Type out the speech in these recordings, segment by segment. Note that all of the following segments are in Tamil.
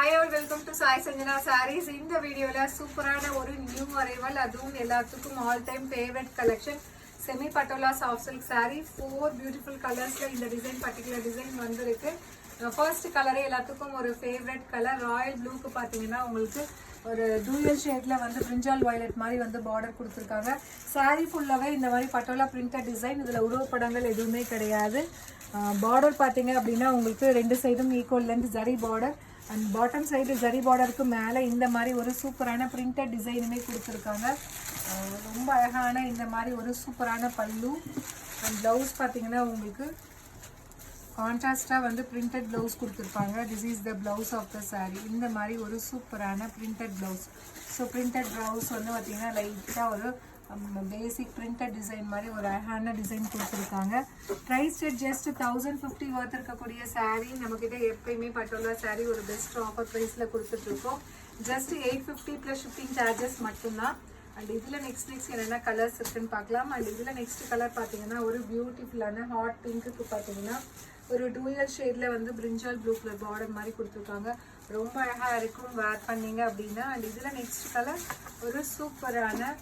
Hi all, welcome to Sai Sanjana Sarees. In the video la superana oru new arrival adum ellathukkum all time favorite collection semi patola soft silk saree. Four beautiful colors la in the design particular design vandirukku. First color ellathukkum oru favorite color royal blue ku pathina ungalku ஒரு டூயல் ஷேட்ல வந்து பிரிஞ்சால் வயலட் மாதிரி வந்து பார்டர் கொடுத்துருக்காங்க. saree ஃபுல்லாவே இந்த மாதிரி பட்டோலா பிரிண்டட் டிசைன். இதில் உருவப்படங்கள் எதுவுமே கிடையாது. பார்டர் பார்த்தீங்க அப்படின்னா உங்களுக்கு ரெண்டு சைடும் equal length zari border and bottom side zari பார்டருக்கு மேலே இந்த மாதிரி ஒரு சூப்பரான பிரிண்டட் டிசைனுமே கொடுத்துருக்காங்க. ரொம்ப அழகான இந்த மாதிரி ஒரு சூப்பரான பல்லு அண்ட் ப்ளவுஸ் பார்த்தீங்கன்னா உங்களுக்கு கான்ட்ராஸ்டாக வந்து பிரிண்டட் ப்ளவுஸ் கொடுத்துருப்பாங்க. This is the blouse of the sari. இந்த மாதிரி ஒரு சூப்பரான printed blouse. So printed blouse வந்து பார்த்திங்கன்னா லைட்டாக ஒரு பேசிக் பிரிண்டட் டிசைன் மாதிரி ஒரு அழகான டிசைன் கொடுத்துருக்காங்க. ப்ரைஸ் ரேட் ஜஸ்ட் 1050 ஒர்த் இருக்கக்கூடிய சாரீ. நம்மக்கிட்ட எப்பயுமே பட்டோலா சாரீ ஒரு பெஸ்ட் ஆஃபர் ப்ரைஸில் கொடுத்துட்ருக்கோம். ஜஸ்ட் 850 ப்ளஸ் ஷிப்பிங் சார்ஜஸ் மட்டும்தான். அண்ட் இதில் நெக்ஸ்ட் என்னென்ன கலர்ஸ் இருக்குன்னு பார்க்கலாம். அண்ட் இதில் நெக்ஸ்ட் கலர் பார்த்தீங்கன்னா ஒரு பியூட்டிஃபுல்லான ஹாட் பிங்க்குக்கு பார்த்தீங்கன்னா ஒரு டூயல் ஷேடில் வந்து பிரிஞ்சால் ப்ளூ கலர் பார்டர் மாதிரி கொடுத்துருக்காங்க. ரொம்ப அழகாக இருக்கும் வேர் பண்ணிங்க அப்படின்னா. அண்ட் இதில் நெக்ஸ்ட் கலர் ஒரு சூப்பரான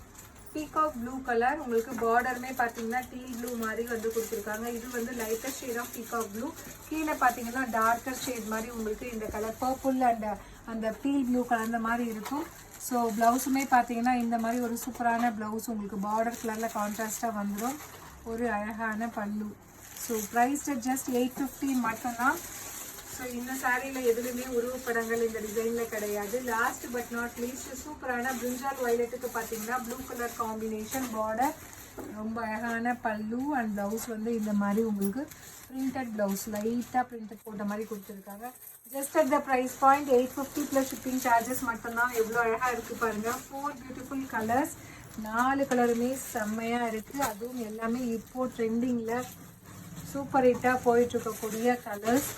பீகாக் ப்ளூ கலர். உங்களுக்கு பார்டருமே பார்த்தீங்கன்னா டீல் ப்ளூ மாதிரி வந்து கொடுத்துருக்காங்க. இது வந்து lighter shade of peacock blue. கீழே பார்த்தீங்கன்னா டார்க்கர் ஷேட் மாதிரி உங்களுக்கு இந்த கலர் பர்பிள் அண்ட் அந்த டீல் ப்ளூ கலர் மாதிரி இருக்கும். ஸோ ப்ளவுஸுமே பார்த்தீங்கன்னா இந்த மாதிரி ஒரு சூப்பரான ப்ளவுஸ் உங்களுக்கு பார்டர் கலரில் கான்ட்ராஸ்டாக வந்துடும். ஒரு அழகான பல்லு. ஸோ ப்ரைஸ் ஜஸ்ட் 850 மட்டும்தான். ஸோ இந்த சாரியில் எதுலையுமே உருவப்படங்கள் இந்த டிசைனில் கிடையாது. லாஸ்ட் பட் நாட் லீஸ்ட் சூப்பரான பிரிஞ்சால் வயலட்டுக்கு பார்த்தீங்கன்னா ப்ளூ கலர் காம்பினேஷன் பார்டர். ரொம்ப அழகான பல்லு அண்ட் ப்ளவுஸ் வந்து இந்த மாதிரி உங்களுக்கு பிரிண்டட் ப்ளவுஸ் லைட்டாக பிரிண்டட் போட்ட மாதிரி கொடுத்துருக்காங்க. Just at the price point 850 plus shipping charges மட்டும்தான். எவ்வளோ அழகாக இருக்குது பாருங்கள். 4 பியூட்டிஃபுல் கலர்ஸ். 4 கலருமே செம்மையாக இருக்குது. அதுவும் எல்லாமே இப்போ ட்ரெண்டிங்கில் சூப்பர் ஹிட்டாக போயிட்டுருக்கக்கூடிய கலர்ஸ்.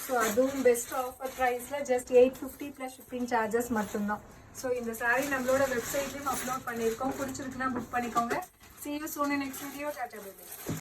ஸோ அதுவும் பெஸ்ட் ஆஃபர் ப்ரைஸில் ஜஸ்ட் 850 ப்ளஸ் ஷிப்பிங் சார்ஜஸ் மட்டும்தான். ஸோ இந்த சாரீ நம்மளோட வெப்சைட்லேயும் அப்லோட் பண்ணியிருக்கோம். பிடிச்சிருக்குன்னா புக் பண்ணிக்கோங்க. See you soon in next video. Tata, bye.